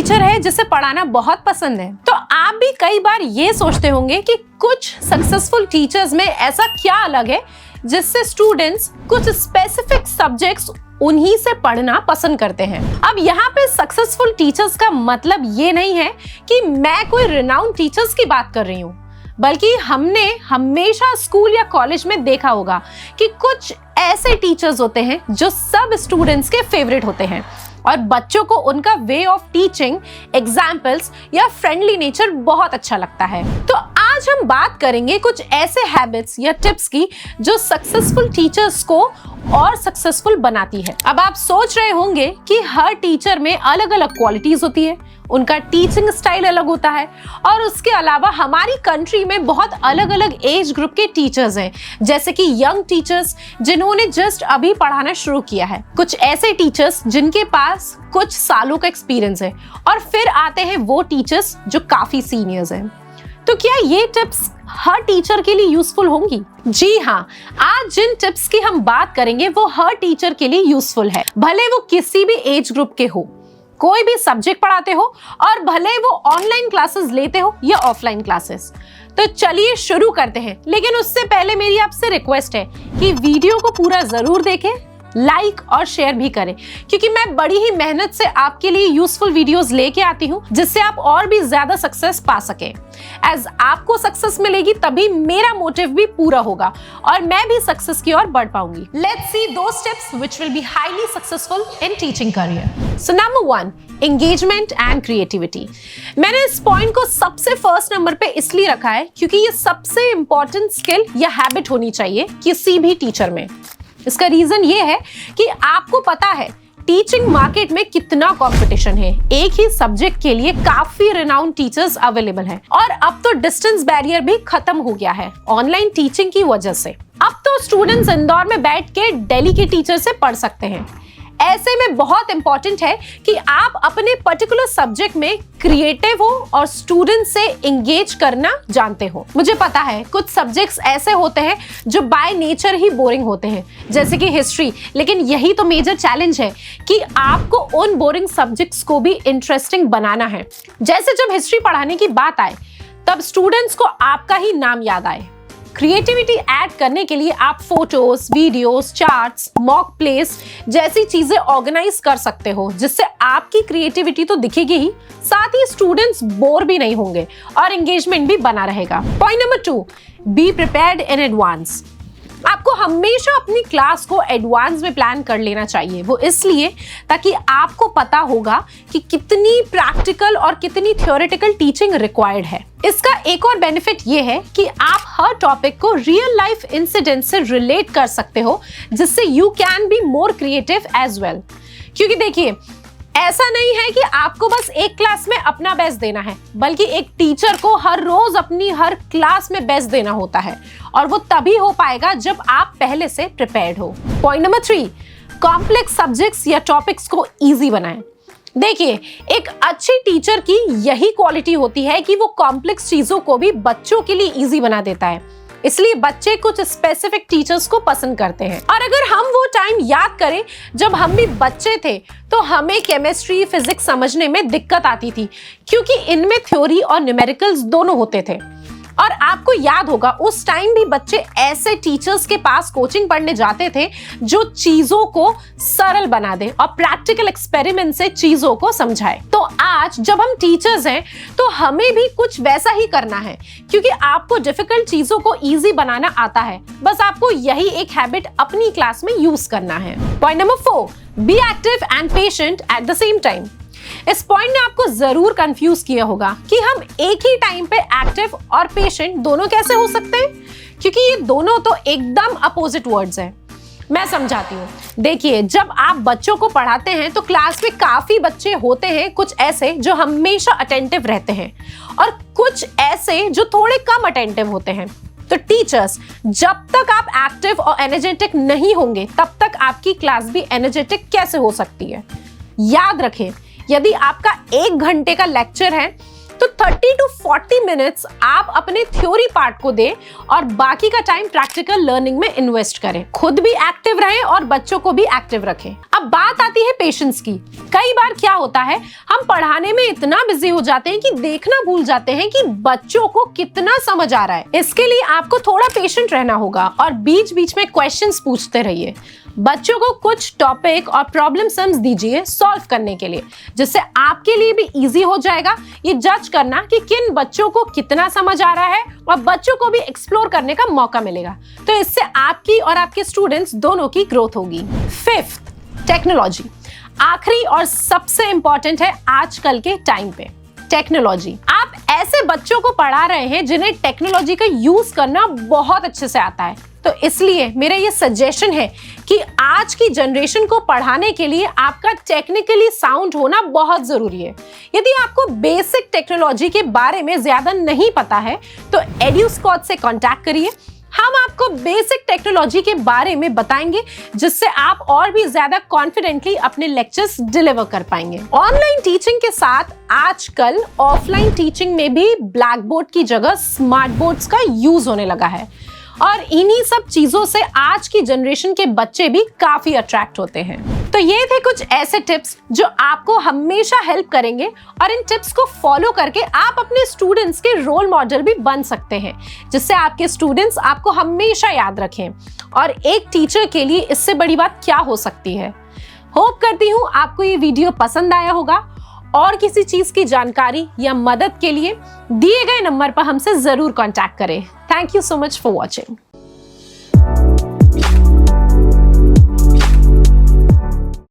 Teacher है जिसे पढ़ाना बहुत पसंद है, तो आप भी कई बार ये सोचते होंगे कि कुछ सक्सेसफुल टीचर्स में ऐसा क्या अलग है जिससे स्टूडेंट्स कुछ स्पेसिफिक सब्जेक्ट्स उन्हीं से पढ़ना पसंद करते हैं। अब यहाँ पे सक्सेसफुल टीचर्स का मतलब ये नहीं है कि मैं कोई रिनाउंड टीचर्स की बात कर रही हूँ, बल्कि हमने हमेशा स्कूल या कॉलेज में देखा होगा कि कुछ ऐसे टीचर्स होते हैं जो सब स्टूडेंट्स के फेवरेट होते हैं और बच्चों को उनका वे ऑफ टीचिंग, एग्जाम्पल्स या फ्रेंडली नेचर बहुत अच्छा लगता है। तो आज हम बात करेंगे कुछ ऐसे हैबिट्स या टिप्स की जो सक्सेसफुल टीचर्स को और सक्सेसफुल बनाती है। अब आप सोच रहे होंगे कि हर टीचर में अलग अलग क्वालिटीज होती है, उनका टीचिंग स्टाइल अलग होता है और उसके अलावा हमारी कंट्री में बहुत अलग अलग एज ग्रुप के टीचर्स हैं, जैसे कि यंग टीचर्स जिन्होंने जस्ट अभी पढ़ाना शुरू किया है, कुछ ऐसे टीचर्स जिनके पास कुछ सालों का एक्सपीरियंस है और फिर आते हैं वो टीचर्स जो काफी सीनियर्स हैं। तो क्या ये टिप्स हर टीचर के लिए यूजफुल होंगी? जी हाँ, आज जिन टिप्स की हम बात करेंगे वो हर टीचर के लिए यूजफुल है, भले वो किसी भी एज ग्रुप के हो, कोई भी सब्जेक्ट पढ़ाते हो और भले वो ऑनलाइन क्लासेस लेते हो या ऑफलाइन क्लासेस। तो चलिए शुरू करते हैं, लेकिन उससे पहले मेरी आपसे रिक्वेस्ट है कि वीडियो को पूरा जरूर देखें, लाइक और शेयर भी करें, क्योंकि मैं बड़ी ही मेहनत से आपके लिए यूजफुल वीडियोस लेके आती हूँ जिससे आप और भी ज्यादा सक्सेस पा सके। एज आपको सक्सेस मिलेगी तभी मेरा मोटिव भी पूरा होगा और मैं भी सक्सेस की ओर बढ़ पाऊंगी। Let's see those tips which will be highly successful in teaching career. So number 1, engagement and creativity. मैंने इस पॉइंट को सबसे फर्स्ट नंबर पे इसलिए रखा है क्योंकि ये सबसे इंपॉर्टेंट स्किल या हैबिट होनी चाहिए किसी भी टीचर में। इसका रीजन ये है कि आपको पता है टीचिंग मार्केट में कितना कंपटीशन है, एक ही सब्जेक्ट के लिए काफी रिनाउंड टीचर्स अवेलेबल हैं और अब तो डिस्टेंस बैरियर भी खत्म हो गया है ऑनलाइन टीचिंग की वजह से। अब तो स्टूडेंट्स इंदौर में बैठ के दिल्ली के टीचर से पढ़ सकते हैं। ऐसे में बहुत इंपॉर्टेंट है कि आप अपने पर्टिकुलर सब्जेक्ट में क्रिएटिव हो और स्टूडेंट से एंगेज करना जानते हो। मुझे पता है कुछ सब्जेक्ट्स ऐसे होते हैं जो बाय नेचर ही बोरिंग होते हैं, जैसे कि हिस्ट्री, लेकिन यही तो मेजर चैलेंज है कि आपको उन बोरिंग सब्जेक्ट्स को भी इंटरेस्टिंग बनाना है। जैसे जब हिस्ट्री पढ़ाने की बात आए तब स्टूडेंट्स को आपका ही नाम याद आए। क्रिएटिविटी ऐड करने के लिए आप photos, videos, charts, mock place जैसी चीजें ऑर्गेनाइज कर सकते हो जिससे आपकी क्रिएटिविटी तो दिखेगी ही, साथ ही स्टूडेंट्स बोर भी नहीं होंगे और एंगेजमेंट भी बना रहेगा। Point number 2, be prepared in advance. आपको हमेशा अपनी क्लास को एडवांस में प्लान कर लेना चाहिए। वो इसलिए ताकि आपको पता होगा कि कितनी प्रैक्टिकल और कितनी थ्योरेटिकल टीचिंग रिक्वायर्ड है। इसका एक और बेनिफिट ये है कि आप हर टॉपिक को रियल लाइफ इंसिडेंट से रिलेट कर सकते हो, जिससे you can be more creative as well. क्योंकि देखिए, ऐसा नहीं है कि आपको बस एक क्लास में अपना बेस्ट देना है, बल्कि एक टीचर को हर रोज अपनी हर क्लास में बेस्ट देना होता है और वो तभी हो पाएगा जब आप पहले से प्रिपेयर्ड हो। पॉइंट नंबर 3, कॉम्प्लेक्स सब्जेक्ट्स या टॉपिक्स को इजी बनाएं। देखिए, एक अच्छी टीचर की यही क्वालिटी होती है कि वो कॉम्प्लेक्स चीजों को भी बच्चों के लिए इजी बना देता है, इसलिए बच्चे कुछ स्पेसिफिक टीचर्स को पसंद करते हैं। और अगर हम वो टाइम याद करें जब हम भी बच्चे थे तो हमें केमिस्ट्री, फिजिक्स समझने में दिक्कत आती थी क्योंकि इनमें थ्योरी और न्यूमेरिकल्स दोनों होते थे। और आपको याद होगा उस टाइम भी बच्चे ऐसे टीचर्स के पास कोचिंग पढ़ने जाते थे जो चीजों को सरल बना दे और प्रैक्टिकल एक्सपेरिमेंट से चीजों को समझाए। तो आज जब हम टीचर्स हैं तो हमें भी कुछ वैसा ही करना है, क्योंकि आपको डिफिकल्ट चीजों को इजी बनाना आता है। बस आपको यही एक हैबिट अपनी क्लास में यूज करना है। Point number 4, be active and patient at the same time. इस पॉइंट ने आपको जरूर कंफ्यूज किया होगा कि हम एक ही टाइम पे एक्टिव और पेशेंट दोनों कैसे हो सकते हैं, क्योंकि ये दोनों तो एकदम अपोजिट वर्ड्स हैं। मैं समझाती हूँ। देखिए, जब आप बच्चों को पढ़ाते हैं तो क्लास में काफी बच्चे होते हैं, कुछ ऐसे जो हमेशा अटेंटिव रहते हैं और कुछ ऐसे जो थोड़े कम अटेंटिव होते हैं। तो टीचर्स, जब तक आप एक्टिव और एनर्जेटिक नहीं होंगे तब तक आपकी क्लास भी एनर्जेटिक कैसे हो सकती है। याद रखें, यदि आपका 1 घंटे का लेक्चर है तो 30 to 40 मिनट्स आप अपने थ्योरी पार्ट को दें और बाकी का टाइम प्रैक्टिकल लर्निंग में इन्वेस्ट करें। खुद भी एक्टिव रहें और बच्चों को भी एक्टिव रखें। अब बात आती है पेशेंस की। कई बार क्या होता है, हम पढ़ाने में इतना बिजी हो जाते हैं कि देखना भूल जाते हैं कि बच्चों को कितना समझ आ रहा है। इसके लिए आपको थोड़ा पेशेंट रहना होगा और बीच बीच में क्वेश्चंस पूछते रहिए। बच्चों को कुछ टॉपिक और प्रॉब्लम सम्स दीजिए सॉल्व करने के लिए, जिससे आपके लिए भी इजी हो जाएगा ये जज करना कि किन बच्चों को कितना समझ आ रहा है, और बच्चों को भी एक्सप्लोर करने का मौका मिलेगा। तो इससे आपकी और आपके स्टूडेंट्स दोनों की ग्रोथ होगी। Fifth, technology. आखिरी और सबसे इंपॉर्टेंट है आजकल के टाइम पे टेक्नोलॉजी। आप ऐसे बच्चों को पढ़ा रहे हैं जिन्हें टेक्नोलॉजी का यूज करना बहुत अच्छे से आता है। तो इसलिए मेरा ये सजेशन है कि आज की जनरेशन को पढ़ाने के लिए आपका टेक्निकली साउंड होना बहुत जरूरी है। यदि आपको बेसिक टेक्नोलॉजी के बारे में ज्यादा नहीं पता है तो एड्यूस्कॉट से कांटेक्ट करिए। हम आपको बेसिक टेक्नोलॉजी के बारे में बताएंगे, जिससे आप और भी ज्यादा कॉन्फिडेंटली अपने लेक्चर्स डिलीवर कर पाएंगे। ऑनलाइन टीचिंग के साथ आजकल ऑफलाइन टीचिंग में भी ब्लैक बोर्ड की जगह स्मार्ट बोर्ड्स का यूज होने लगा है, और इन्हीं सब चीजों से आज की जनरेशन के बच्चे भी काफी अट्रैक्ट होते हैं। तो ये थे कुछ ऐसे टिप्स जो आपको हमेशा हेल्प करेंगे, और इन टिप्स को फॉलो करके आप अपने स्टूडेंट्स के रोल मॉडल भी बन सकते हैं, जिससे आपके स्टूडेंट्स आपको हमेशा याद रखें। और एक टीचर के लिए इससे बड़ी बात क्या हो सकती है। होप करती हूँ आपको ये वीडियो पसंद आया होगा, और किसी चीज की जानकारी या मदद के लिए दिए गए नंबर पर हमसे जरूर कांटेक्ट करें। Thank you so much for watching.